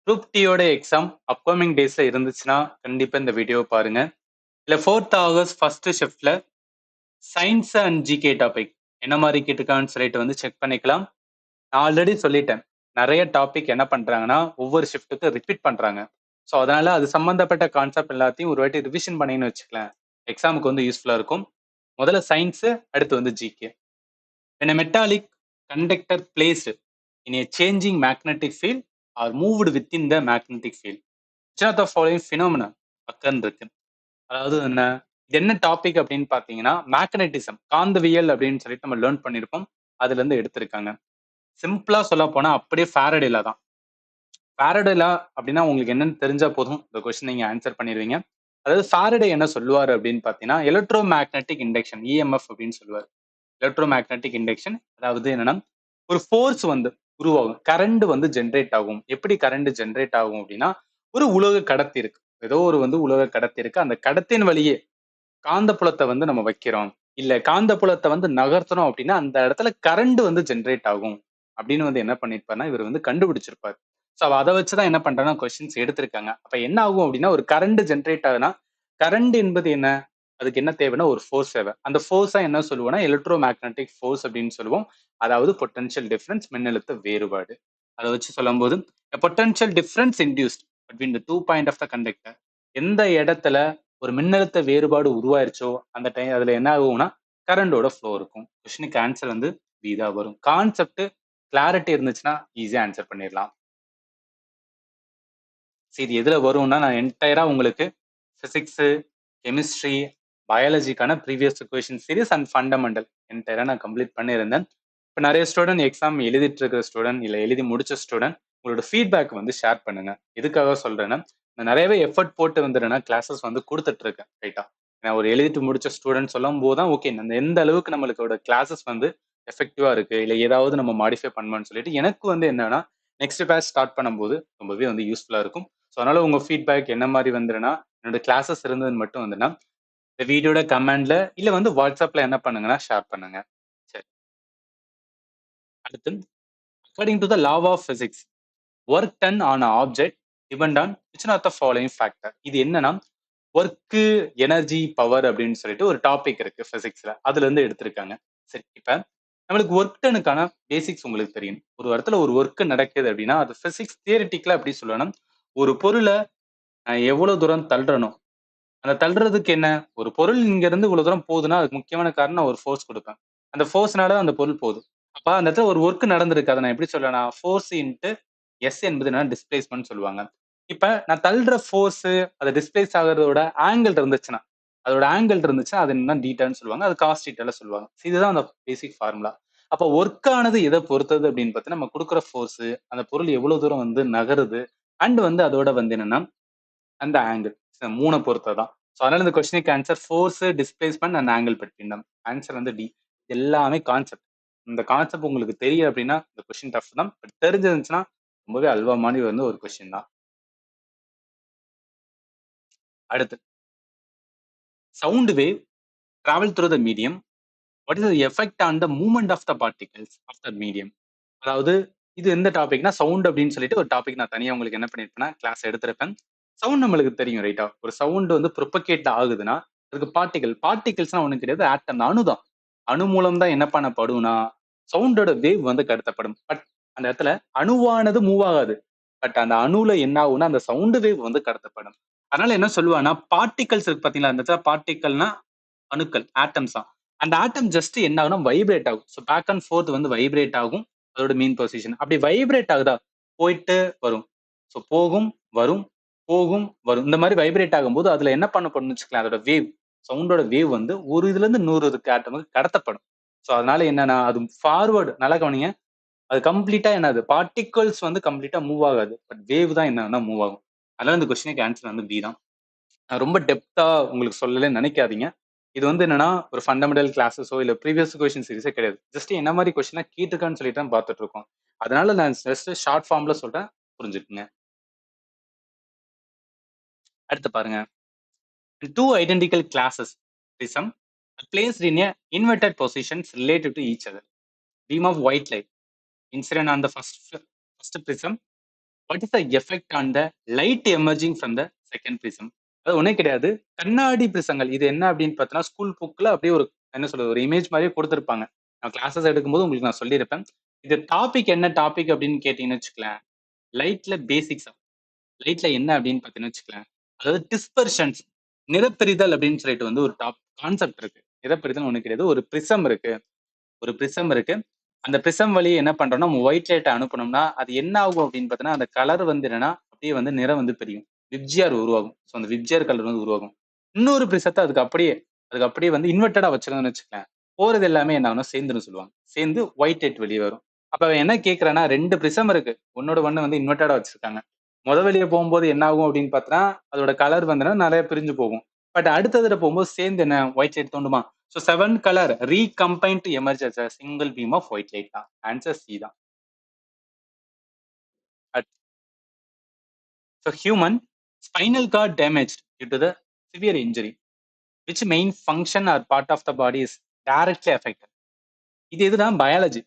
Group டியோட exam upcoming டேஸ்ல இருந்துச்சுன்னா கண்டிப்பா இந்த வீடியோ பாருங்க. இல்ல 4th ஆகஸ்ட் ஃபர்ஸ்ட் ஷிஃப்ட்ல சயின்ஸ் அண்ட் ஜிகே டாபிக் என்ன மாதிரி கேட்டிருக்கான்னு சொல்லிட்டு வந்து செக் பண்ணிக்கலாம். நான் ஆல்ரெடி சொல்லிட்டேன். நிறைய டாபிக் என்ன பண்றாங்கன்னா ஒவ்வொரு ஷிஃப்ட்டுக்கு ரிப்பீட் பண்றாங்க. ஸோ அதனால அது சம்பந்தப்பட்ட கான்செப்ட் எல்லாத்தையும் ஒரு வாட்டி ரிவிஷன் பண்ணின்னு வச்சுக்கலாம். எக்ஸாமுக்கு வந்து யூஸ்ஃபுல்லா இருக்கும். முதல்ல சயின்ஸ், அடுத்து வந்து GK. When a metallic conductor placed in a changing magnetic field or moved within the magnetic field, which of the following phenomena occur இருக்கு. அதாவது இது என்ன டாபிக் அப்படின்னு பாத்தீங்கன்னா மேக்னட்டிசம், காந்தவியல் அப்படின்னு சொல்லிட்டு நம்ம லேர்ன் பண்ணிருப்போம். அதுல இருந்து எடுத்திருக்காங்க. சிம்பிளா சொல்ல போனா அப்படியே ஃபாரடேல தான். ஃபாரடேலா அப்படின்னா உங்களுக்கு என்னன்னு தெரிஞ்சா போதும் இந்த கொஸ்டின் நீங்க ஆன்சர் பண்ணிடுவீங்க. அதாவது ஃபாரடே என்ன சொல்லுவாரு அப்படின்னு பாத்தீங்கன்னா எலக்ட்ரோ மேக்னட்டிக் இண்டக்ஷன், இஎம்எஃப் அப்படின்னு சொல்லுவார். எலக்ட்ரோ மேக்னட்டிக் இண்டக்ஷன் அதாவது என்னன்னா ஒரு ஃபோர்ஸ் வந்து உருவாகும், கரண்ட் வந்து ஜென்ரேட் ஆகும். எப்படி கரண்ட் ஜென்ரேட் ஆகும் அப்படின்னா ஒரு உலோக கடத்தி இருக்கு, ஏதோ ஒரு வந்து உலோக கடத்தி இருக்கு. அந்த கடத்தின் வழியே காந்தப்புலத்தை வந்து நம்ம வைக்கிறோம், இல்ல காந்தப்புலத்தை வந்து நகர்த்தணும் அப்படின்னா அந்த இடத்துல கரண்ட் வந்து ஜென்ரேட் ஆகும் அப்படின்னு வந்து என்ன பண்ணிருப்பாருன்னா இவர் வந்து கண்டுபிடிச்சிருப்பாரு. ஸோ அதை வச்சுதான் என்ன பண்றாங்கன்னா கொஸ்டின்ஸ் எடுத்திருக்காங்க. அப்ப என்ன ஆகும் அப்படின்னா ஒரு கரண்ட் ஜென்ரேட் ஆகுதுன்னா கரண்ட் என்பது என்ன, அதுக்கு என்ன தேவைன்னா ஒரு ஃபோர்ஸ் தேவை. அந்த ஃபோர்ஸா என்ன சொல்லுவோம்னா எலக்ட்ரோ மேக்னட்டிக் ஃபோர்ஸ் அப்படின்னு சொல்லுவோம். அதாவது பொட்டன்ஷியல் டிஃபரன்ஸ், மின்னழுத்த வேறுபாடு. அதை வச்சு சொல்லும்போது potential difference induced between the 2 point of the conductor. எந்த இடத்துல ஒரு மின்னழுத்த வேறுபாடு உருவாயிருச்சோ அந்த டைம் அதுல என்ன ஆகும்னா கரண்டோட ஃப்ளோ இருக்கும். கொஸ்டினுக்கு ஆன்சர் வந்து பி தான் வரும். கான்செப்ட் கிளாரிட்டி இருந்துச்சுன்னா ஈஸியா ஆன்சர் பண்ணிடலாம். சரி, எதுல வரும்னா நான் என்டையரா உங்களுக்கு பிசிக்ஸ், கெமிஸ்ட்ரி, பயாலஜிக்கான previous question series and fundamental என்டையரா நான் கம்ப்ளீட் பண்ணியிருந்தேன். இப்போ நிறைய ஸ்டூடெண்ட் எக்ஸாம் எழுதிட்டு இருக்கிற ஸ்டூடெண்ட் இல்லை எழுதி முடிச்ச ஸ்டூடெண்ட் உங்களோட ஃபீட்பேக் வந்து ஷேர் பண்ணுங்க. எதுக்காக சொல்றேன்னா நான் நிறையவே எஃபர்ட் போட்டு வந்துடுறேன்னா கிளாஸஸ் வந்து கொடுத்துட்டு இருக்கேன் ரைட்டா. நான் ஒரு எழுதிட்டு முடிச்ச ஸ்டூடெண்ட் சொல்லும் போது தான் ஓகே அந்த எந்த அளவுக்கு நம்மளுக்கோட கிளாஸஸ் வந்து எஃபெக்டிவா இருக்கு, இல்லை ஏதாவது நம்ம மாடிஃபை பண்ணணும்னு சொல்லிட்டு எனக்கு வந்து என்னன்னா நெக்ஸ்ட் பேட்ச் ஸ்டார்ட் பண்ணும்போது ரொம்பவே வந்து யூஸ்ஃபுல்லா இருக்கும். ஸோ அதனால உங்க ஃபீட்பேக் என்ன மாதிரி வந்துருன்னா என்னோட கிளாஸஸ் இருந்தது மட்டும் வந்துன்னா இந்த வீடியோட கமெண்ட்ல இல்ல வந்து வாட்ஸ்அப்ல என்ன பண்ணுங்கன்னா ஷேர் பண்ணுங்க. சரி, அடுத்து according to the law of physics work done on object depend on which are the following factor. இது என்னன்னா ஒர்க்கு, எனர்ஜி, பவர் அப்படின்னு சொல்லிட்டு ஒரு டாபிக் இருக்கு பிசிக்ஸ்ல, அதுல இருந்து எடுத்திருக்காங்க. சரி, இப்ப நம்மளுக்கு ஒர்க் டனுக்கான பேசிக்ஸ் உங்களுக்கு தெரியும். ஒரு இடத்துல ஒரு ஒர்க் நடக்குது அப்படின்னா அது பிசிக்ஸ் தியரிட்டிக்கலா எப்படி சொல்லணும், ஒரு பொருளை எவ்வளவு தூரம் தள்ளுறணும், அந்த தள்ளுறதுக்கு என்ன, ஒரு பொருள் இங்க இருந்து இவ்வளவு தூரம் போகுதுன்னா அதுக்கு முக்கியமான காரணம் ஒரு ஃபோர்ஸ் கொடுப்பேன். அந்த ஃபோர்ஸ்னால அந்த பொருள் போகுது. அப்ப அந்த இடத்துல ஒரு ஒர்க் நடந்திருக்கு, அதை நான் எப்படி சொல்லலாம், ஃபோர்ஸ் இன்ட்டு எஸ் என்பது என்ன டிஸ்பிளேஸ்மெண்ட் சொல்லுவாங்க. இப்ப நான் தள்ளுற ஃபோர்ஸ் அது டிஸ்பிளேஸ் ஆகுறதோட ஆங்கிள் இருந்துச்சுன்னா, அதோட ஆங்கிள் இருந்துச்சுன்னா அது என்ன டீட்டான்னு சொல்லுவாங்க, அது காஸ் டீட்டால சொல்லுவாங்க. இதுதான் அந்த பேசிக் ஃபார்முலா. அப்ப ஒர்க் ஆனது எதை பொறுத்தது அப்படின்னு பார்த்தா நம்ம கொடுக்குற ஃபோர்ஸ், அந்த பொருள் எவ்வளவு தூரம் வந்து நகருது, அண்ட் வந்து அதோட வந்து என்னன்னா அந்த ஆங்கிள், மூணை பொறுத்ததான். ஸோ அதனால இந்த கொஸ்டினுக்கு answer force, displacement and angle பற்றின ஆன்சர் வந்து டி. எல்லாமே கான்செப்ட். இந்த கான்செப்ட் உங்களுக்கு தெரியும் அப்படின்னா இந்த கொஸ்டின் டஃப் தான். பட் தெரிஞ்சிருந்துச்சுன்னா ரொம்பவே அல்வா மாதிரி வந்து ஒரு கொஸ்டின் தான். அடுத்து sound wave travel through the medium, what is the effect on the movement of the particles of the medium. அதாவது இது எந்த டாபிக்னா சவுண்ட் அப்படின்னு சொல்லிட்டு ஒரு டாபிக் நான் தனியாக உங்களுக்கு என்ன பண்ணிருப்பேன்னா கிளாஸ் எடுத்திருப்பேன். சவுண்ட் நம்மளுக்கு தெரியும் ரைட்டா. ஒரு சவுண்ட் வந்து ப்ரொபகேட் ஆகுதுன்னா அதுக்கு பார்ட்டிகல்ஸ்னா ஒன்றும் கிடையாது, ஆட்டம் தான், அணு தான். அணு மூலம் தான் என்ன பண்ணப்படும்னா சவுண்டோட வேவ் வந்து கடத்தப்படும். பட் அந்த இடத்துல அணுவானது மூவ் ஆகாது. பட் அந்த அணுல என்ன ஆகும்னா அந்த சவுண்ட் வேவ் வந்து கடத்தப்படும். அதனால என்ன சொல்லுவாங்கன்னா பார்ட்டிகல்ஸ் இருக்கு பாத்தீங்களா, அந்த இடத்துல பார்ட்டிகல்னா அணுக்கள், ஆட்டம்ஸ் தான். அந்த ஆட்டம் ஜஸ்ட் என்ன ஆகும்னா வைப்ரேட் ஆகும். ஸோ பேக் அண்ட் ஃபோர்த் வந்து வைப்ரேட் ஆகும். அதோட மீன் பொசிஷன் அப்படி வைப்ரேட் ஆகுதா போயிட்டு வரும். ஸோ போகும் வரும், போகும் வரும், இந்த மாதிரி வைப்ரேட் ஆகும்போது அதுல என்ன பண்ணப்படும்னு வச்சுக்கலாம், அதோட வேவ், சவுண்டோட வேவ் வந்து ஒரு இதுல இருந்து 100 ஆட்டமுக்கு கடத்தப்படும். ஸோ அதனால என்னன்னா அது ஃபார்வர்டு, நல்லா கவனிங்க, அது கம்ப்ளீட்டா என்னது பார்ட்டிகல்ஸ் வந்து கம்ப்ளீட்டா மூவ் ஆகாது, பட் வேவ் தான் என்னன்னா மூவ் ஆகும். அதனால இந்த கொஸ்டினுக்கு ஆன்சர் வந்து பி தான். நான் ரொம்ப டெப்தா உங்களுக்கு சொல்லலன்னு நினைக்காதீங்க. இது வந்து என்னன்னா ஒரு ஃபண்டமெண்டல் கிளாஸஸோ இல்ல ப்ரீவியஸ் கொஸ்டின் சீரிஸே கிடையாது. ஜஸ்ட் என்ன மாதிரி கொஸ்டினா கேட்டிருக்கான்னு சொல்லிட்டு தான் பார்த்துட்டு இருக்கோம். அதனால நான் ஜஸ்ட் ஷார்ட் ஃபார்ம்ல சொல்றேன், புரிஞ்சுக்குங்க. அடுத்து பாருங்க, two identical classes prism are placed in a inverted positions related to each other. Beam of white light incident on the first prism what is the effect on the light emerging from the second prism? அது ஒண்ணே கிடையாது. கண்ணாடி பிரிசங்கள். இது என்ன அப்படின்னு பார்த்தீங்கன்னா, school புக்ல அப்படியே ஒரு என்ன சொல்றது? ஒரு இமேஜ் மாரியே குடுத்திருப்பாங்க. நான் கிளாஸஸ் எடுக்கும்போது உங்களுக்கு நான் சொல்லியிருப்பேன். இது டாபிக் என்ன டாபிக் அப்படின்னு கேட்டீங்கன்னு வச்சுக்கங்களேன், லைட்ல பேசிக்ஸ். லைட்ல என்ன அப்படின்னு பார்த்தீங்கன்னு வச்சுக்கங்களேன், அதாவது டிஸ்பர்ஷன்ஸ் நிறப்பிரிதல் அப்படின்னு சொல்லிட்டு வந்து ஒரு கான்செப்ட் இருக்கு. நிறப்பிரிதல் ஒண்ணும் கிடையாது. ஒரு பிரிசம் இருக்கு. அந்த பிரிசம் வழியா என்ன பண்றோம்னா, நம்ம ஒயிட் லைட்ட அனுப்புனோம்னா, அது என்ன ஆகும் அப்படின்னு பார்த்தீங்கன்னா, அந்த கலர் வந்து என்னன்னா, அப்படியே வந்து நிறம் வந்து பிரியும். விப்ஜிஆர் உருவாகும். ஸோ அந்த விப்ஜிஆர் கலர் வந்து உருவாகும். இன்னொரு பிரிசத்த அதுக்கு அப்படியே வந்து இன்வெர்ட்டடா வச்சிருந்தோம்னு வச்சுக்கங்களேன், போறது எல்லாமே என்ன ஆகும்னா சேர்ந்துரும்னு சொல்லுவாங்க. சேர்ந்து ஒயிட் லைட் வெளிய வரும். அப்ப அவன் என்ன கேட்கிறான்னா, 2 பிரிசம் இருக்கு. ஒண்ணோட ஒண்ணு வந்து இன்வெர்ட்டடா வச்சிருக்காங்க. வெளிய போகும்போது என்ன ஆகும் அப்படின்னு பார்த்தோம்னா, அதோட கலர் வந்துனா நெறைய பிரிஞ்சு போகும். பட் அடுத்த தடவ போகும்போது சேர்ந்து என்ன white light தோன்றுமா? So 7 color recombined to emerge as a single beam of white light தான். Answer C தான். At- So human spinal cord damaged due to the severe injury. Which main function or part of the body is directly affected? இது எதுனா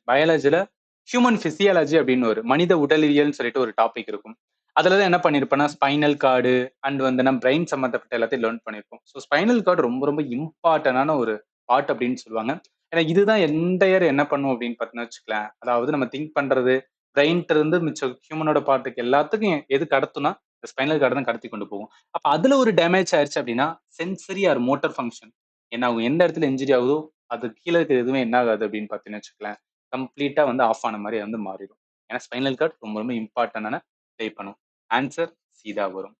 பயாலஜில human physiology அப்படின்னு ஒரு மனித உடலியல்னு சொல்லிட்டு ஒரு topic இருக்கும். அதுலதான் என்ன பண்ணிருப்பேன்னா ஸ்பைனல் கார்டு அண்ட் வந்து நம்ம பிரெயின் சம்பந்தப்பட்ட எல்லாத்தையும் லேர்ன் பண்ணிருப்போம். ஸோ ஸ்பைனல் கார்டு ரொம்ப ரொம்ப இம்பார்ட்டன்டான ஒரு பார்ட் அப்படின்னு சொல்லுவாங்க. ஏன்னா இதுதான் என்டையர் என்ன பண்ணும் அப்படின்னு பார்த்தீங்கன்னா வச்சுக்கலாம். அதாவது நம்ம திங்க் பண்றது பிரெயின்ல இருந்து மிச்சம் ஹியூமனோட பார்ட்டுக்கு எல்லாத்துக்கும் எது கடத்துனா ஸ்பைனல் கார்டு தான் கடத்தி கொண்டு போகும். அப்ப அதுல ஒரு டேமேஜ் ஆயிடுச்சு அப்படின்னா சென்சரி ஆர் மோட்டார் ஃபங்க்ஷன் என்ன ஆகும்? எந்த இடத்துல இன்ஜுரி ஆகுதோ அது கீழ இருக்கிறது எதுவுமே என்ன ஆகாது அப்படின்னு பார்த்தீங்கன்னு வச்சுக்கோங்களேன், கம்ப்ளீட்டா வந்து ஆஃப் ஆன மாரி வந்து மாறிடும். ஏன்னா ஸ்பைனல் கார்ட் ரொம்ப ரொம்ப இம்பார்ட்டன்டான ப்ளே பண்ணும். ஆன்சர் சி தான் வரும்.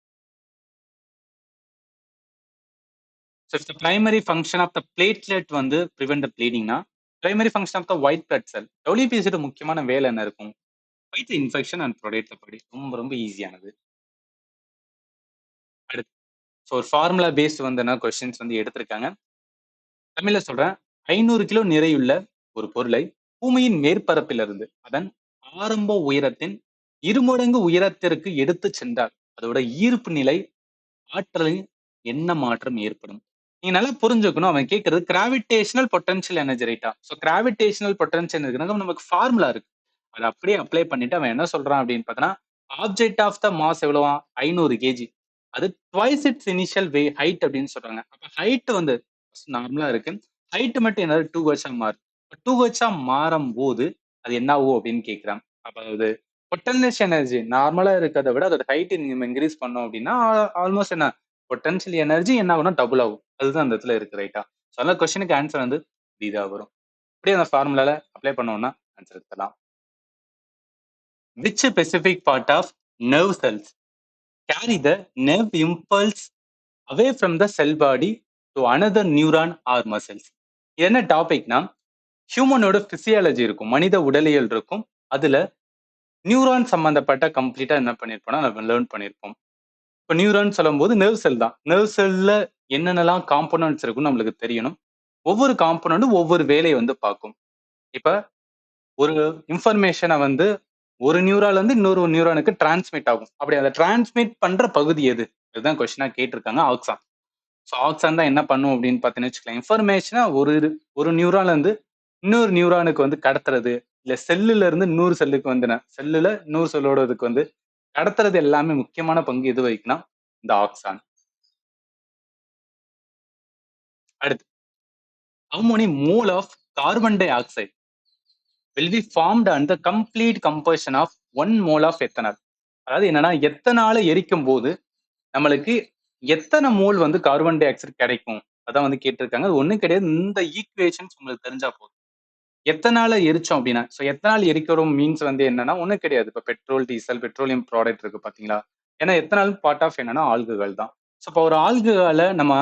So if the primary function of the platelet வந்து பிரிவென்ட் த ப்ளீடிங்னா, primary function of the white blood cell WBCயோட முக்கியமான வேலை என்ன இருக்கும்? Fight the infection and protect the body. ரொம்ப ரொம்ப ஈஸியானது. அடுத்து ஸோ ஒரு ஃபார்முலா பேஸ்ட் வந்து என்ன கொஸ்டின்ஸ் வந்து எடுத்திருக்காங்க. தமிழ்ல சொல்றேன். 500 கிலோ நிறையுள்ள ஒரு பொருளை பூமியின் மேற்பரப்பிலிருந்து அதன் ஆரம்ப உயரத்தின் இருமடங்கு உயரத்திற்கு எடுத்துச் சென்றால் அதோட ஈர்ப்பு நிலை ஆற்றலில் என்ன மாற்றம் ஏற்படும்? நீங்க நல்லா புரிஞ்சுக்கணும். அவன் கேட்கிறது கிராவிடேஷனல் பொட்டன்ஷியல் எனர்ஜி ரைட்டா? ஸோ கிராவிடேஷனல் பொட்டன்ஷியல் இருக்குன்னா நமக்கு ஃபார்முலா இருக்கு. அத அப்படியே அப்ளை பண்ணிட்டு அவன் என்ன சொல்றான் அப்படின்னு பார்த்தோன்னா, ஆப்ஜெக்ட் ஆஃப் த மாஸ் எவ்வளவாம்? 500 கேஜி. அது ட்வைஸ் இட்ஸ் இனிஷியல் ஹைட் அப்படின்னு சொல்றாங்க. அப்ப ஹைட் வந்து நார்மலா இருக்கு. ஹைட் மட்டும் என்னது 2 ஹெர்ட்ஸா மாறுது. 2 ஹெர்ட்ஸா மாறும்போது அது என்ன ஆகும் அப்படின்னு கேட்கிறான். அப்ப அது பொட்டன்ஷியல் எனர்ஜி நார்மலா இருக்கிறத விட அதோட ஹைட் நம்ம இன்கிரீஸ் பண்ணோம் அப்படின்னா ஆல்மோஸ்ட் என்ன பொட்டன்ஷியல் எனர்ஜி என்ன ஆகும்னா டபுள் ஆகும். அதுதான் அந்த இடத்துல இருக்கு ரைட்டா? ஸோ அந்த கொஸ்டினுக்கு ஆன்சர் வந்து டி தான் வரும். அப்படியே அந்த ஃபார்முலால அப்ளை பண்ணோம்னா ஆன்சர் எடுத்துடலாம். Which specific part of nerve cells carry the nerve impulse away from the cell body to another neuron or muscles? இது என்ன டாபிக்னா ஹியூமனோட பிசியாலஜி இருக்கும். மனித உடலியல் இருக்கும். அதுல நியூரான் சம்பந்தப்பட்ட கம்ப்ளீட்டா என்ன பண்ணிருப்போம்னா நம்ம லேர்ன் பண்ணிருப்போம். இப்ப நியூரான் சொல்லும்போது நர்வ் செல் தான். நர்வ் செல்ல என்னென்னலாம் காம்போனன்ட்ஸ் இருக்குன்னு நம்மளுக்கு தெரியணும். ஒவ்வொரு காம்போனன்டும் ஒவ்வொரு வேலையை வந்து பார்க்கும். இப்ப ஒரு இன்ஃபர்மேஷன வந்து ஒரு நியூரான்ல இருந்து இன்னொரு நியூரானுக்கு டிரான்ஸ்மிட் ஆகும். அப்படி அத டிரான்ஸ்மிட் பண்ற பகுதி எது? இதுதான் கொஸ்டினா கேட்டிருக்காங்க. ஆக்சான். ஸோ ஆக்சான் தான் என்ன பண்ணும் அப்படின்னு பார்த்தீங்கன்னு வச்சுக்கலாம். இன்ஃபர்மேஷன ஒரு நியூரான்ல இருந்து இன்னொரு நியூரானுக்கு வந்து கடத்துறது, இல்ல செல்லுல இருந்து இன்னொரு செல்லுக்கு வந்து செல்லுல இன்னொரு செல்லோட இதுக்கு வந்து கடத்துறது எல்லாமே முக்கியமான பங்கு எது வகிக்கும்னா இந்த ஆக்சான். அடுத்து how many mole of carbon dioxide will be formed under complete combustion of 1 mole of ethanol? அதாவது என்னன்னா எத்தனால எரிக்கும் போது நம்மளுக்கு எத்தனை மோல் வந்து கார்பன் டை ஆக்சைடு கிடைக்கும்? அதான் வந்து கேட்டிருக்காங்க. அது ஒண்ணும் கிடையாது. இந்த ஈக்குவேஷன்ஸ் உங்களுக்கு தெரிஞ்சா போதும். எத்தனால எரிச்சோம் அப்படின்னா, ஸோ எத்தனால் எரிக்கிறோம் மீன்ஸ் வந்து என்னன்னா ஒண்ணும் கிடையாது. இப்ப பெட்ரோல், டீசல், பெட்ரோலியம் ப்ராடக்ட் இருக்கு பாத்தீங்களா? ஏன்னா எத்தனால் பார்ட் ஆஃப் என்னன்னா ஆல்கஹால் தான். ஸோ இப்போ ஒரு ஆல்கஹால நம்ம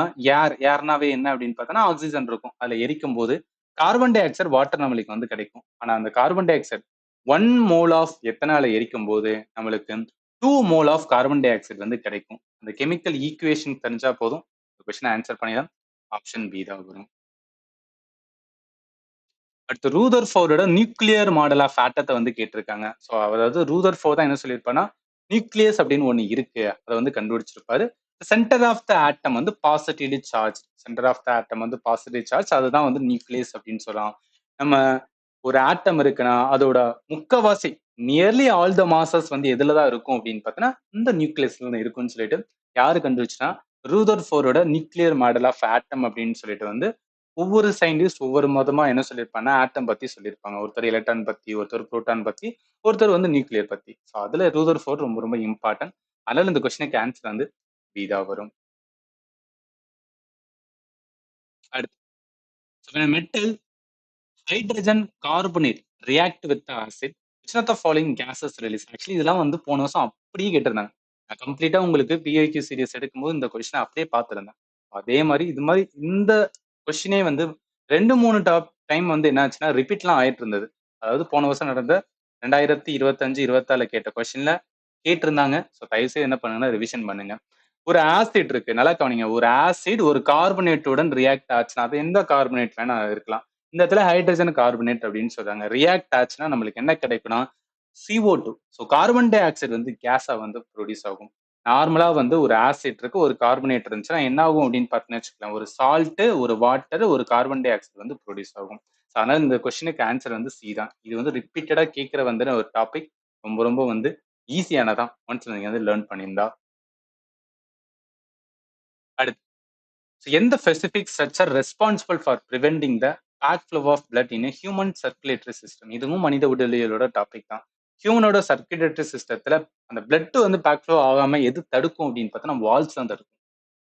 ஏர்னாவே என்ன அப்படின்னு பார்த்தோம்னா ஆக்ஸிஜன் இருக்கும். அதுல எரிக்கும்போது கார்பன் டை ஆக்சைடு வாட்டர் நம்மளுக்கு வந்து கிடைக்கும். ஆனா அந்த carbon dioxide 1 mole of எத்தனால எரிக்கும்போது நம்மளுக்கு 2 mole of carbon dioxide வந்து கிடைக்கும். அந்த கெமிக்கல் ஈக்குவேஷன் தெரிஞ்சா போதும். கொஸ்டின் ஆன்சர் பண்ணிடலாம். ஆப்ஷன் பி தான் வரும். அடுத்து ரூதர் ஃபோர்டோட நியூக்ளியர் மாடல் ஆஃப் ஆட்டத்தை வந்து கேட்டிருக்காங்க. ஸோ அதாவது ரூதர் ஃபோர் தான் என்ன சொல்லியிருப்பான்னா நியூக்ளியஸ் அப்படின்னு ஒண்ணு இருக்கு. அதை வந்து கண்டுபிடிச்சிருப்பாரு. சென்டர் ஆஃப் த ஆட்டம் வந்து positively charge. Centre of the atom வந்து பாசிட்டிவ் சார்ஜ். அதுதான் வந்து நியூக்ளியஸ் அப்படின்னு சொல்லலாம். நம்ம ஒரு ஆட்டம் இருக்குன்னா அதோட முக்கவாசி நியர்லி ஆல் த மாசஸ் வந்து எதுல தான் இருக்கும் அப்படின்னு பார்த்தீங்கன்னா இந்த நியூக்ளியஸ்ல தான் இருக்கும்னு சொல்லிட்டு யாரு கண்டுபிடிச்சா ரூதர் ஃபோரோட நியூக்ளியர் மாடல் ஆஃப் ஆட்டம் அப்படின்னு சொல்லிட்டு வந்து ஒவ்வொரு சயின்டிஸ்ட் ஒவ்வொரு மதமா என்ன சொல்லியிருப்பாங்கன்னா ஆட்டம் பத்தி சொல்லியிருப்பாங்க. ஒருத்தர் எலக்ட்ரான் பத்தி, ஒருத்தர் புரோட்டான் பத்தி, ஒருத்தர் வந்து நியூக்ளியர் பத்தி. ஸோ அதுல ரூதர் ஃபோர்ட் ரொம்ப ரொம்ப இம்பார்ட்டன்ட். அதனால இந்த கொஸ்டினுக்கு ஆன்சர் வந்து பி தான் வரும். அடுத்து metal hydrogen carbonate react with acid which of the following gases release. Actually இதெல்லாம் வந்து போன வருஷம் அப்படியே கேட்டிருந்தாங்க. நான் கம்ப்ளீட்டா உங்களுக்கு பிஐக்யூ சீரிஸ் எடுக்கும்போது இந்த கொஸ்டினை அப்படியே பார்த்திருந்தேன். அதே மாதிரி இது மாதிரி இந்த கொஸ்டினே வந்து 2, 3 டைம் வந்து என்ன ஆச்சுன்னா ரிப்பீட்லாம் ஆயிட்டு இருந்தது. அதாவது போன வருஷம் நடந்த 2025, 24 கேட்ட கொஸ்டின்ல கேட்டிருந்தாங்க. ஸோ தயவுசெய்து என்ன பண்ணுங்கன்னா ரிவிஷன் பண்ணுங்க. ஒரு ஆசிட் இருக்கு, நல்லா கவனிங்க. ஒரு ஆசிட் ஒரு கார்பனேட்டுடன் ரியாக்ட் ஆச்சுன்னா அது எந்த கார்பனேட் வேணா இருக்கலாம். இந்த இடத்துல ஹைட்ரஜன் கார்பனேட் அப்படின்னு சொல்றாங்க. ரியாக்ட் ஆச்சுன்னா நம்மளுக்கு என்ன கிடைக்கும்னா CO2. So carbon dioxide வந்து கேஸா வந்து ப்ரொடியூஸ் ஆகும். நார்மலா வந்து ஒரு ஆசிட் இருக்கு, ஒரு கார்பனேட் இருந்துச்சுன்னா என்ன ஆகும் அப்படின்னு பார்த்தீங்கன்னு வச்சுக்கலாம். ஒரு சால்ட், ஒரு வாட்டர், ஒரு கார்பன் டை ஆக்சைடு வந்து ப்ரொடியூஸ் ஆகும். ஸோ அதனால இந்த கொஸ்டினுக்கு ஆன்சர் வந்து சி தான். இது வந்து ரிப்பீட்டடா கேட்கிற வந்து ஒரு டாபிக். ரொம்ப ரொம்ப வந்து ஈஸியானதான் ஒன்ஸ் நீங்க வந்து லேர்ன் பண்ணியிருந்தா. அடுத்து எந்த specific structure responsible for preventing the back flow of blood in human circulatory system. இதுவும் மனித உடலியலோட டாபிக் தான். ஹியூமனோட சர்க்குலேட்டரி சிஸ்டத்துல அந்த பிளட் வந்து பேக் ஃப்ளோ ஆகாம எது தடுக்கும் அப்படின்னு பார்த்தா வால்ஸ் தான் தடுக்கும்.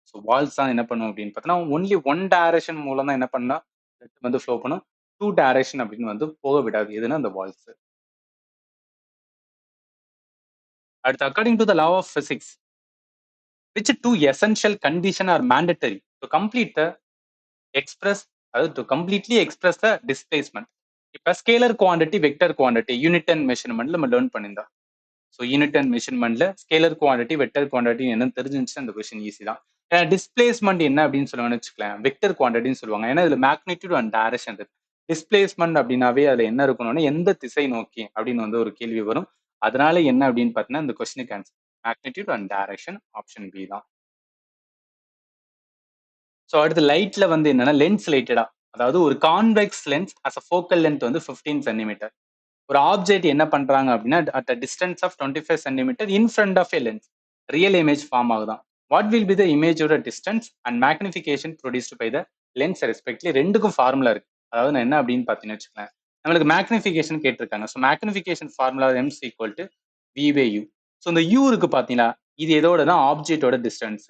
ஸோ வால்ஸ் தான் என்ன பண்ணும் அப்படின்னு பார்த்தோன்னா ஒன்லி ஒன் டைரக்ஷன் மூலம் தான் என்ன பண்ணா பிளட் வந்து ஃப்ளோ பண்ணும். டூ டைரக்ஷன் அப்படின்னு வந்து போக விடாது. எதுனா அந்த வால்ஸ். அடுத்து according to the law of physics which two essential condition are mandatory to complete the express அதாவது to completely express the displacement. இப்ப scalar quantity vector quantity unit and மெஷர்மெண்ட்ல நம்ம லேர்ன் பண்ணியிருந்தோம். ஸோ யூனிட் அண்ட் மெஷர்மெண்ட்ல scalar quantity vector quantity என்னன்னு தெரிஞ்சிருந்துச்சு அந்த question easy தான். ஏன்னா டிஸ்பிளேஸ்மெண்ட் என்ன அப்படின்னு சொல்லுவாங்கன்னு வச்சுக்கலாம் வெக்டர் குவாண்டிட்டின்னு சொல்லுவாங்க. ஏன்னா இதுல மேக்னிடியூட் அண்ட் டைரக்ஷன் இருக்கு. டிஸ்பிளேஸ்மெண்ட் அப்படின்னாவே அதுல என்ன இருக்கணும்னா எந்த திசை நோக்கி அப்படின்னு வந்து ஒரு கேள்வி வரும். அதனால என்ன அப்படின்னு பார்த்தீங்கன்னா இந்த கொஸ்டினுக்கு answer magnitude and direction option B தான். ஸோ அடுத்து லைட்ல வந்து என்னன்னா லென்ஸ் ரிலேட்டடா அதாவது ஒரு convex lens as a focal length வந்து 15 சென்டிமீட்டர். ஒரு ஆப்ஜெக்ட் என்ன பண்றாங்க அப்படின்னா at distance of 25 centimetre in front of a lens real image form ஆகுதான். வாட் வில் பி த இமேஜோட distance and magnification produced by the lens respectively. ரெண்டுக்கும் formula இருக்கு. அதாவது நான் என்ன அப்படின்னு பார்த்தீங்கன்னு வச்சுக்கலாம் நம்மளுக்கு மேக்னிஃபிகேஷன் கேட்டிருக்காங்க. So magnification formula M is equal to V by U. So இந்த யூ இருக்கு பார்த்தீங்கன்னா இது எதோட தான் ஆப்ஜெக்டோட டிஸ்டன்ஸ்.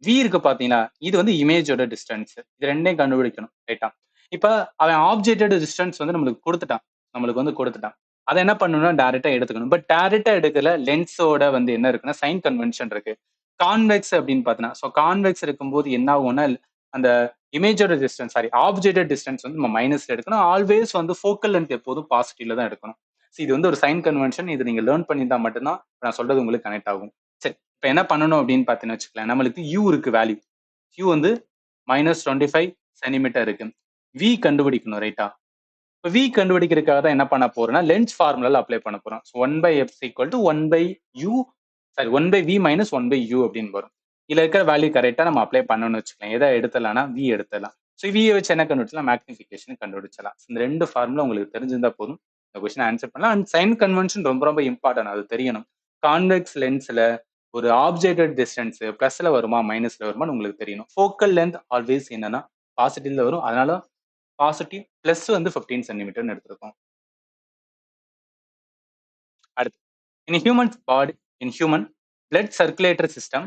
வி இருக்கு பாத்தீங்களா இது வந்து இமேஜோட டிஸ்டன்ஸ். இது ரெண்டையும் கண்டுபிடிக்கணும் ரைட்டா. இப்ப அவன் ஆப்ஜெக்டோட டிஸ்டன்ஸ் வந்து நம்மளுக்கு கொடுத்துட்டான். அதை என்ன பண்ணணும்னா டைரக்டா எடுத்துக்கணும். பட் டைரக்டா எடுக்கல லென்ஸோட வந்து என்ன இருக்குன்னா சைன் கன்வென்ஷன் இருக்கு. கான்வெக்ஸ் அப்படின்னு பார்த்தீங்கன்னா ஸோ கான்வெக்ஸ் இருக்கும்போது என்ன ஆகும்னா அந்த இமேஜோட டிஸ்டன்ஸ் சாரி ஆப்ஜெக்டோட டிஸ்டன்ஸ் வந்து நம்ம மைனஸ்ல எடுக்கணும். ஆல்வேஸ் வந்து ஃபோக்கல் லென்த் எப்போதும் பாசிட்டிவ்ல தான் எடுக்கணும். இது வந்து ஒரு சைன் கன்வென்ஷன். இது நீங்க லேர்ன் பண்ணியிருந்தா மட்டும்தான் நான் சொல்றது உங்களுக்கு கனெக்ட் ஆகும். சரி இப்போ என்ன பண்ணணும் அப்படின்னு பார்த்தீங்கன்னு வச்சுக்கலாம் நம்மளுக்கு யூ இருக்கு வேல்யூ. யூ வந்து -25 சென்டிமீட்டர் இருக்கு. வி கண்டுபிடிக்கணும் ரைட்டா. இப்போ வி கண்டுபிடிக்கிறதுக்காக தான் என்ன பண்ண போறோம்னா லென்ஸ் ஃபார்முலால அப்ளை பண்ண போறோம். So 1/f equal to 1/u sorry 1/v minus 1/u அப்படின்னு வரும். இதுல இருக்கிற வேல்யூ கரெக்டா நம்ம அப்ளை பண்ணணும்னு வச்சுக்கலாம். எதை எடுத்துலாம்னா வி எடுத்துடலாம். ஸோ வியை வச்சு என்ன கண்டுபிடிச்சலாம் மேக்னிஃபிகேஷன் கண்டுபிடிச்சலாம். இந்த ரெண்டு ஃபார்முலா உங்களுக்கு தெரிஞ்சிருந்தா போதும் இந்த கொஸ்டின் ஆன்சர் பண்ணலாம். அண்ட் சைன் கன்வென்ஷன் ரொம்ப ரொம்ப இம்பார்ட்டன்ட் அது தெரியணும். கான்வெக்ஸ் லென்ஸ்ல ஒரு ஆப்ஜெக்டட் டிஸ்டன்ஸ் பிளஸ்ல வருமா மைனஸ்ல வருமான்னு உங்களுக்கு தெரியணும். ஃபோக்கல் லென்த் ஆல்வேஸ் என்னன்னா பாசிட்டிவ்ல வரும். அதனால பாசிட்டிவ் பிளஸ் வந்து 15 சென்டிமீட்டர்னு எடுத்திருக்கோம். அடுத்து in human body in human blood circulatory system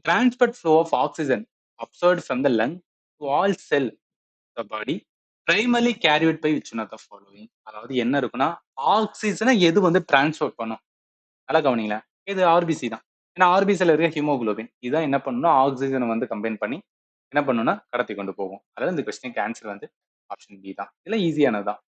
transport flow of oxygen absorbed from the lung to all cell the body primarily carried by which one of the following. அதாவது என்ன இருக்குன்னா ஆக்சிஜனை எது வந்து டிரான்ஸ்போர்ட் பண்ணும் நல்லா கவனிங்களேன். இது ஆர்பிசி தான். ஏன்னா ஆர்பிசில இருக்க ஹீமோகுளோபின் இதான் என்ன பண்ணணும் ஆக்சிஜனை வந்து கம்பைன் பண்ணி என்ன பண்ணும்னா கடத்தி கொண்டு போகும். அதாவது இந்த கொஸ்டினுக்கு ஆன்சர் வந்து ஆப்ஷன் பி தான். இதுல ஈஸியானதுதான்.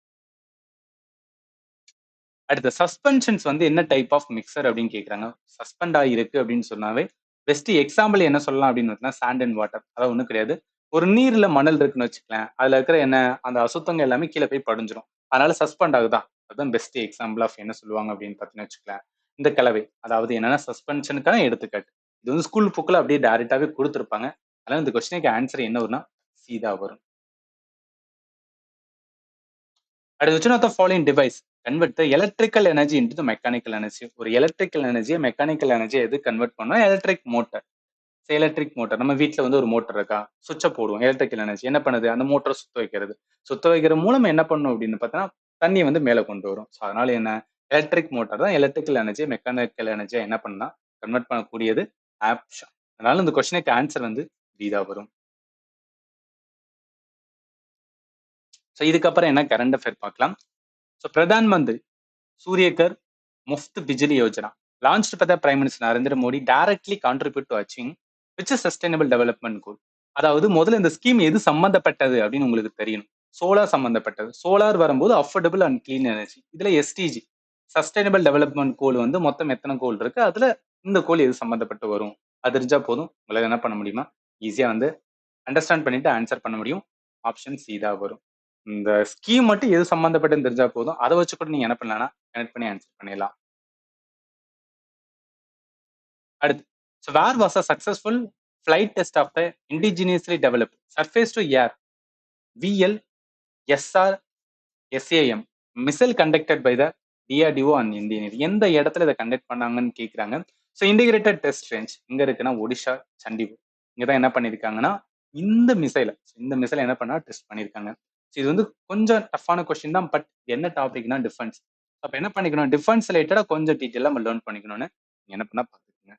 அடுத்த சஸ்பென்ஷன்ஸ் வந்து என்ன டைப் ஆஃப் மிக்சர் அப்படின்னு கேட்குறாங்க. சஸ்பெண்ட் ஆகிருக்கு அப்படின்னு சொன்னாவே பெஸ்ட் எக்ஸாம்பிள் என்ன சொல்லலாம் அப்படின்னு பார்த்தீங்கன்னா சாண்ட் அண்ட் வாட்டர். அதாவது ஒன்றும் கிடையாது. ஒரு நீர்ல மணல் இருக்குன்னு வச்சுக்கலாம். அதுல இருக்கிற என்ன அந்த அசுத்தங்க எல்லாமே கீழே போய் படிஞ்சிடும். அதனால சஸ்பெண்ட் ஆகுதா அதுதான் பெஸ்ட் எக்ஸாம்பிள் ஆஃப் என்ன சொல்லுவாங்க அப்படின்னு பார்த்தீங்கன்னு வச்சுக்கலாம். இந்த கலவை அதாவது என்னன்னா சஸ்பென்ஷனுக்கான எடுத்துக்காட்டு. இது வந்து ஸ்கூல் புக்கில் அப்படியே டைரக்டாவே கொடுத்துருப்பாங்க. அதனால இந்த கொஸ்டினுக்கு ஆன்சர் என்ன வரும்னா சீதா வரும். அடுத்து which one of the following device convert the electrical energy into the mechanical energy. ஒரு எலக்ட்ரிக்கல் எனர்ஜியை மெக்கானிக்கல் எனர்ஜி எது கன்வெர்ட் பண்ணோம்? Electric motor. Electric motor. நம்ம வீட்ல வந்து ஒரு மோட்டர் இருக்கா? சுவிட்ச போடுவோம். எலக்ட்ரிக்கல் எனர்ஜி என்ன பண்ணுது? அந்த மோட்டர சுத்த வைக்கிறது. சுத்த வைக்கிற மூலம் என்ன பண்ணும் அப்படின்னு பார்த்தா, தண்ணிய வந்து மேல கொண்டு வரும். ஸோ அதனால என்ன? எலக்ட்ரிக் மோட்டார் தான் எலக்ட்ரிக்கல் எனர்ஜிய மெக்கானிக்கல் எனர்ஜியா என்ன பண்ணா கன்வெர்ட் பண்ணக்கூடியது ஆப்ஷன். அதனால இந்த கொஸ்டினுக்கு ஆன்சர் வந்து டி தான் வரும். ஸோ இதுக்கப்புறம் என்ன கரண்ட் அஃபேர் பார்க்கலாம். So Pradhan Mantri Surya Ghar முஃப்த் Bijli Yojana launched by the Prime Minister Narendra Modi directly contribute to achieving which is sustainable development goal. அதாவது முதல்ல இந்த ஸ்கீம் எது சம்பந்தப்பட்டது அப்படின்னு உங்களுக்கு தெரியணும். சோலார் சம்பந்தப்பட்டது. சோலார் வரும்போது அஃபோர்டபுள் அண்ட் கிளீன் எனர்ஜி. இதுல எஸ்டிஜி சஸ்டைனபிள் டெவலப்மெண்ட் கோல் வந்து மொத்தம் எத்தனை கோல் இருக்கு? அதுல இந்த கோல் எது சம்பந்தப்பட்டு வரும்? அது தெரிஞ்சா போதும். உங்களால என்ன பண்ண முடியுமா? ஈஸியா வந்து அண்டர்ஸ்டாண்ட் பண்ணிட்டு ஆன்சர் பண்ண முடியும். ஆப்ஷன் சி தான் வரும். இந்த ஸ்கீம் மட்டும் எது சம்பந்தப்பட்டதுன்னு தெரிஞ்சா போதும். அதை வச்சு கூட நீங்க என்ன பண்ணலாம்னா கனெக்ட் பண்ணி ஆன்சர் பண்ணிடலாம். அடுத்து, so where was a successful flight test of the indigenously developed surface to air VLSR SAM missile conducted by the DRDO and Indian Navy? எந்த இடத்துல இதை கண்டக்ட் பண்ணாங்கன்னு கேக்குறாங்க. ஸோ இன்டிகிரேட்டட் டெஸ்ட் ரேஞ்ச் எங்க இருக்குன்னா ஒடிஷா சண்டிகர். இங்கதான் என்ன பண்ணிருக்காங்கன்னா இந்த மிசைலை என்ன பண்ணா டெஸ்ட் பண்ணிருக்காங்க. இது வந்து கொஞ்சம் டஃப்பான கொஸ்டின் தான். பட் என்ன டாபிக்னா டிஃபென்ஸ். அப்ப என்ன பண்ணிக்கணும்? டிஃபென்ஸ் ரிலேட்டடா கொஞ்சம் டீட்டெயிலா நம்ம லேர்ன் பண்ணிக்கணும்னு என்ன பண்ணா பாத்துக்கோங்க.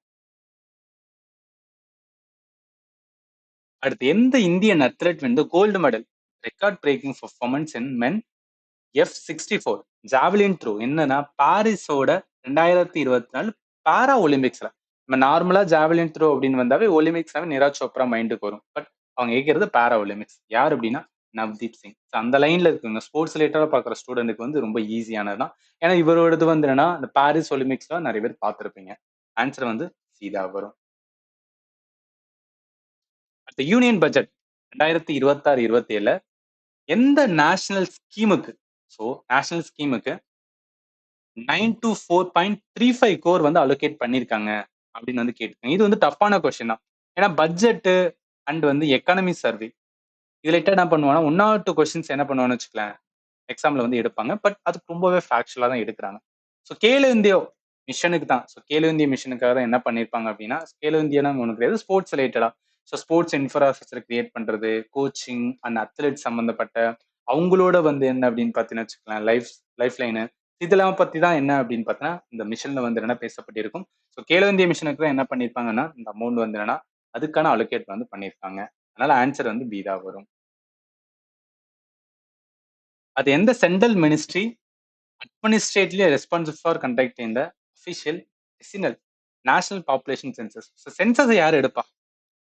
அடுத்து, எந்த இந்தியன் அத்லெட் வந்து gold medal record breaking performance in men F64 javelin throw என்னன்னா பாரிஸோட 2024 பாரா ஒலிம்பிக்ஸ்ல. நம்ம நார்மலா ஜாவலின் த்ரோ அப்படின்னு வந்தாவே ஒலிம்பிக்ஸ்னாவே நீரஜ் சோப்ரா மைண்டுக்கு வரும். பட் அவங்க கேட்கறது பாரா ஒலிம்பிக்ஸ். யார் அப்படின்னா நவ்தீப் சிங். அந்த லைன்ல இருக்குங்க. ஸ்போர்ட்ஸ் ரிலேட்டடா பாக்குற ஸ்டூடெண்ட்டுக்கு வந்து ரொம்ப ஈஸியானதுதான். ஏன்னா இவரோடது வந்து என்னன்னா இந்த பாரிஸ் ஒலிம்பிக்ஸ்ல நிறைய பேர் பார்த்திருப்பீங்க. ஆன்சர் வந்து சீதா வரும். அடுத்த யூனியன் பட்ஜெட் 2026-27 எந்த நேஷனல் ஸ்கீமுக்கு நேஷனல் ஸ்கீமுக்கு 924.35 கோர் வந்து அலோகேட் பண்ணிருக்காங்க அப்படின்னு வந்து கேட்டுருக்காங்க. இது வந்து டஃப்பான கொஸ்டின் தான். ஏன்னா பட்ஜெட் அண்ட் வந்து எக்கானமி சர்வே இதுல என்ன பண்ணுவாங்கன்னா 1 or 2 கொஸ்டின்ஸ் என்ன பண்ணுவான்னு வச்சுக்கலாம் எக்ஸாம்ல வந்து எடுப்பாங்க. பட் அது ரொம்பவே ஃபேக்சுவலா தான் எடுக்கிறாங்க. ஸோ கேலோ இந்தியா மிஷனுக்கு தான். ஸோ கேலோ இந்தியா மிஷனுக்காக தான் என்ன பண்ணிருப்பாங்க அப்படின்னா கேலோ இந்தியா ஒன்று கிடையாது, ஸ்போர்ட்ஸ் ரிலேட்டடா. ஸோ ஸ்போர்ட்ஸ் இன்ஃப்ராஸ்ட்ரக்சர் கிரியேட் பண்றது, கோச்சிங் அண்ட் அத்லெட் சம்பந்தப்பட்ட அவங்களோட வந்து என்ன அப்படின்னு பார்த்தீங்கன்னா வச்சுக்கலாம் லைஃப் லைனு இதெல்லாம் பத்தி தான் என்ன அப்படின்னு பார்த்தீங்கன்னா இந்த மிஷன்ல வந்து என்ன பேசப்பட்டிருக்கும். ஸோ கேலோ இந்தியா மிஷனுக்கு தான் என்ன பண்ணிருப்பாங்கன்னா இந்த அமௌண்ட் வந்து என்னன்னா அதுக்கான அலோகேட் வந்து பண்ணியிருக்காங்க. அதனால ஆன்சர் வந்து பி தான் வரும். அது எந்த central ministry administratively responsible for conducting the official decennial national population census. So census யார் எடுப்பா?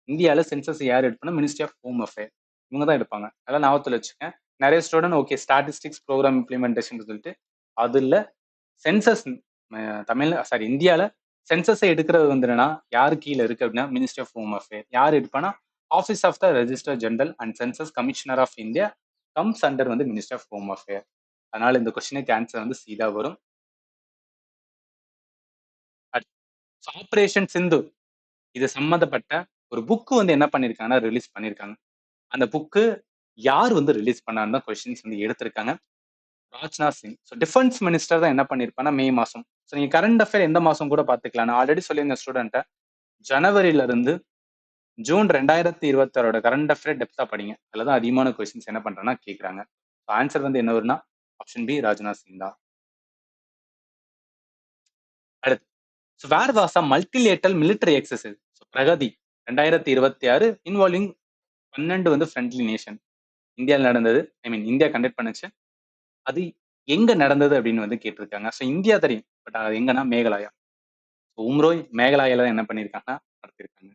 இந்தியாவில் சென்சஸ் யார் எடுப்பானா மினிஸ்ட்ரி ஆஃப் ஹோம் அஃபேர். இவங்க தான் எடுப்பாங்க. அதெல்லாம் ஞாபகத்தில் வச்சுக்கேன். நிறைய student okay statistics program implementation சொல்லிட்டு அதுல சென்சஸ் இந்தியாவில் சென்சஸை எடுக்கிறது வந்து என்னன்னா யாரு கீழே இருக்கு அப்படின்னா மினிஸ்ட்ரி ஆஃப் ஹோம் அஃபேர். யார் எடுப்பானா office of the register general and census commissioner of India comes under வந்து மினிஸ்ட்ரி ஆஃப் ஹோம் அஃபேர். அதனால இந்த கொஸ்டினுக்கு ஆன்சர் வந்து சீதா வரும். ஆபரேஷன் சிந்து இது சம்பந்தப்பட்ட ஒரு புக் வந்து என்ன பண்ணிருக்காங்கன்னா ரிலீஸ் பண்ணிருக்காங்க. அந்த புக்கு யார் வந்து ரிலீஸ் பண்ணான்னு தான் கொஸ்டின்ஸ் வந்து எடுத்திருக்காங்க. Rajnath Singh. So defence minister தான் என்ன பண்ணிருப்பானா மே மாசம். ஸோ நீங்க கரண்ட் அஃபேர் எந்த மாசம் கூட பாத்துக்கலாம். நான் ஆல்ரெடி சொல்லியிருந்த ஸ்டூடெண்ட்டை ஜனவரியில இருந்து ஜூன் 2026 கரண்ட் அஃபேர் டெப்தா படிங்க. அதுலதான் அதிகமான கொஸ்டின்ஸ் என்ன பண்றேன்னா கேட்கறாங்க. ஆன்சர் வந்து என்ன வரும்னா ஆப்ஷன் பி ராஜ்நாத் சிங் தான். அடுத்து, so where was a multilateral military exercise Pragati 2026 involving 12 வந்து ஃப்ரெண்ட்லி நேஷன் இந்தியாவில் நடந்தது. இந்தியா கண்டக்ட் பண்ணுச்சு. அது எங்க நடந்தது அப்படின்னு வந்து கேட்டிருக்காங்க. ஸோ இந்தியா தெரியும். பட் அது எங்கன்னா மேகாலயா. உம்ரோய் மேகாலயால தான் என்ன பண்ணிருக்காங்கன்னா நடத்திருக்காங்க.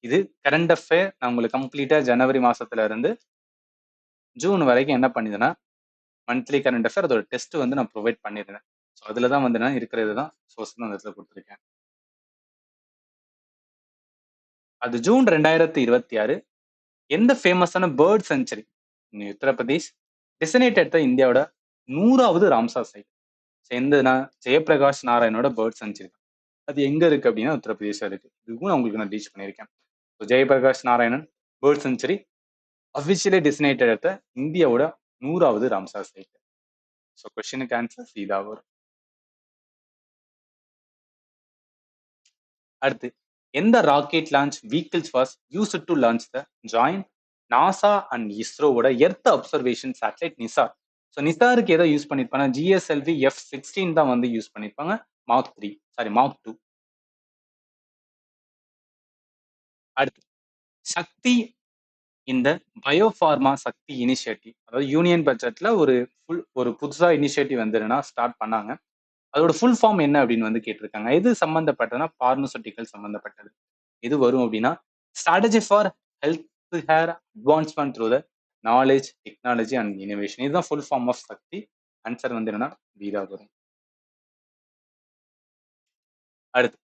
இது கரண்ட் அஃபேர் நான் உங்களுக்கு கம்ப்ளீட்டா ஜனவரி மாசத்துல இருந்து ஜூன் வரைக்கும் என்ன பண்ணிதுன்னா மந்த்லி கரண்ட் அஃபேர் அதோட டெஸ்ட் வந்து நான் ப்ரொவைட் பண்ணிருந்தேன். ஸோ அதுல தான் வந்து நான் இருக்கிறது தான் சோர்ஸ் தான் அந்த இடத்துல கொடுத்துருக்கேன். அது ஜூன் 2026 எந்த ஃபேமஸான பேர்ட் சென்ச்சுரி உத்தரப்பிரதேஷ் டெசினேட்டட் தான் இந்தியாவோட 100வது Ramsar side. எந்தனா Jayaprakash நாராயணோட bird century. அது எங்க இருக்கு அப்படின்னா உத்தரப்பிரதேசம் இருக்கு. இதுக்கும் நான் உங்களுக்கு ரீச் பண்ணியிருக்கேன். Jayaprakash Narayanan bird sanctuary officially designated இந்தியாவோட 100வது ராம்சார் சைட். ஸோ கொஸ்டினுக்கு ஆன்சர் சி தான் வரும். அடுத்து, எந்த rocket launch vehicles was used to launch the joint NASA and இஸ்ரோவோட எர்த் அப்சர்வேஷன் சேட்டலைட் நிசார்? ஸோ நிசாருக்கு எதை யூஸ் பண்ணிருப்பாங்க? GSLV F-16 தான் வந்து யூஸ் பண்ணிருப்பாங்க. மார்க் 2. அடுத்து, சக்தி இந்த பயோஃபார்மா சக்தி இனிஷியேட்டிவ், அதாவது யூனியன் பட்ஜெட்ல ஒரு புதுசா இனிஷியேட்டிவ் வந்து ஸ்டார்ட் பண்ணாங்க. அதோட ஃபுல் ஃபார்ம் என்ன அப்படின்னு வந்து கேட்டிருக்காங்க. எது சம்பந்தப்பட்டதுன்னா பார்மசூட்டிக்கல் சம்பந்தப்பட்டது. எது வரும் அப்படின்னா strategy for health care advancement through the knowledge technology and innovation. இதுதான் full form of Shakti. Answer வந்து என்னன்னா வீரா வரும். அடுத்து,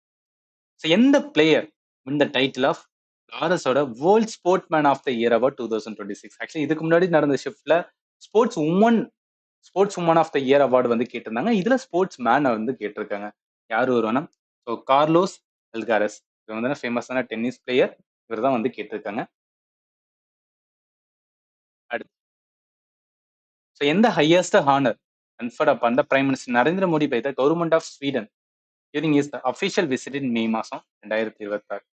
ஸோ எந்த பிளேயர் இந்த டைட்டில் ஆஃப் லாரஸோட world sportsman of the year award 2026? Actually இதுக்கு முன்னாடி நடந்த ஷிஃப்ட்ல sports woman of the year award வந்து கேட்டிருந்தாங்க. இதுல ஸ்போர்ட்ஸ் மேனை வந்து கேட்டிருக்காங்க. யார் வருவானா? So Carlos Alcaraz. இவர் வந்து ஃபேமஸான டென்னிஸ் பிளேயர். இவர் தான் வந்து கேட்டிருக்காங்க. அடுத்து, ஸோ எந்த highest honour conferred upon the prime minister Narendra Modi by the government of Sweden during his the official visit in May மாசம் 2026?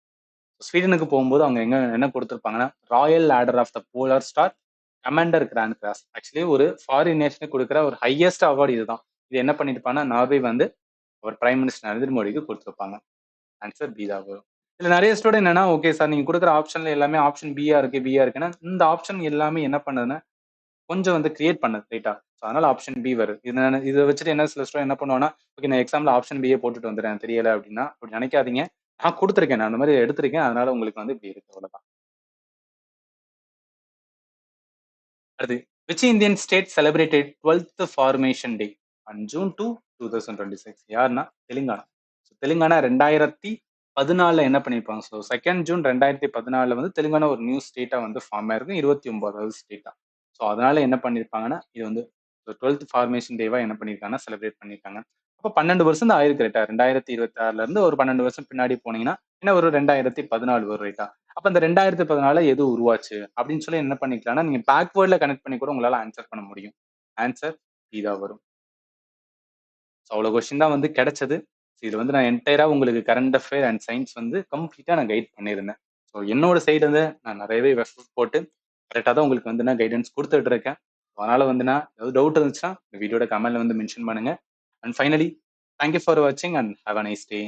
ஸ்வீடனுக்கு போகும்போது அவங்க என்ன கொடுத்துருப்பாங்கன்னா royal order of the polar star commander grand cross. Actually ஒரு ஃபாரின் நேஷனுக்கு கொடுக்குற ஒரு ஹையஸ்ட் அவார்டு இதுதான். இது என்ன பண்ணிருப்பாங்கன்னா நார்வே வந்து ஒரு பிரைம் மினிஸ்டர் நரேந்திர மோடிக்கு கொடுத்துருப்பாங்க. ஆன்சர் பி தான் வரும். இதுல நிறைய ஸ்டூடெண்ட் என்னன்னா, ஓகே சார் நீங்க கொடுக்குற ஆப்ஷன்ல எல்லாமே ஆப்ஷன் பியா இருக்குன்னா இந்த ஆப்ஷன் எல்லாமே என்ன பண்ணுதுன்னா கொஞ்சம் வந்து கிரியேட் பண்ணது ரைட்டா. ஸோ அதனால ஆப்ஷன் பி வருது. இதை வச்சுட்டு என்ன சில ஸ்டூடெண்ட் என்ன பண்ணுவாங்கன்னா, ஓகே நான் எக்ஸாம்ல ஆப்ஷன் பியே போட்டுட்டு வந்துடுறேன் தெரியல அப்படின்னா அப்படி நினைக்காதீங்க. நான் கொடுத்துருக்கேன், நான் அந்த மாதிரி எடுத்திருக்கேன், அதனால உங்களுக்கு வந்து இப்படி இருக்கு, அவ்வளவுதான். அடுத்து, which Indian state celebrated 12th formation day on June 2, 2026? யாருன்னா தெலுங்கானா. தெலுங்கானா 2014 என்ன பண்ணிருப்பாங்க? ஸோ 2 ஜூன் 2014 வந்து தெலுங்கானா ஒரு நியூ ஸ்டேட்டா வந்து ஃபார்ம் ஆயிருக்கும், 29வது ஸ்டேட்டா. ஸோ அதனால என்ன பண்ணிருப்பாங்கன்னா இது வந்து 12th ஃபார்மேஷன் டேவா என்ன பண்ணிருக்காங்கன்னா செலிப்ரேட் பண்ணிருக்காங்க. அப்போ 12 வருஷம் தான் ஆயிருக்கு ரைட்டா. 2026ல இருந்து ஒரு 12 வருஷம் பின்னாடி போனீங்கன்னா என்ன ஒரு 2014 வரும் ரைட்டா. அப்ப அந்த 2014 எது உருவாச்சு அப்படின்னு சொல்லி என்ன பண்ணிக்கலாம்னா நீங்க பேக்வேர்ட்ல கனெக்ட் பண்ணி கூட உங்களால ஆன்சர் பண்ண முடியும். ஆன்சர் இதா வரும். ஸோ அவ்வளோ கொஸ்டின் தான் வந்து கிடைச்சது. இது வந்து நான் என்டையரா உங்களுக்கு கரண்ட் அஃபேர் அண்ட் சயின்ஸ் வந்து கம்ப்ளீட்டா நான் கைட் பண்ணியிருந்தேன். ஸோ என்னோட சைடு வந்து நான் நிறையவே எஃபர்ட் போட்டு கரெக்டாக தான் உங்களுக்கு வந்து நான் கைடன்ஸ் கொடுத்துட்டு இருக்கேன். அதனால வந்து நான் ஏதாவது டவுட் இருந்துச்சுன்னா இந்த வீடியோட கமெண்ட்ல வந்து மென்ஷன் பண்ணுங்க. அண்ட் ஃபைனலி தேங்க்யூ ஃபார் வாட்சிங் and have a nice day.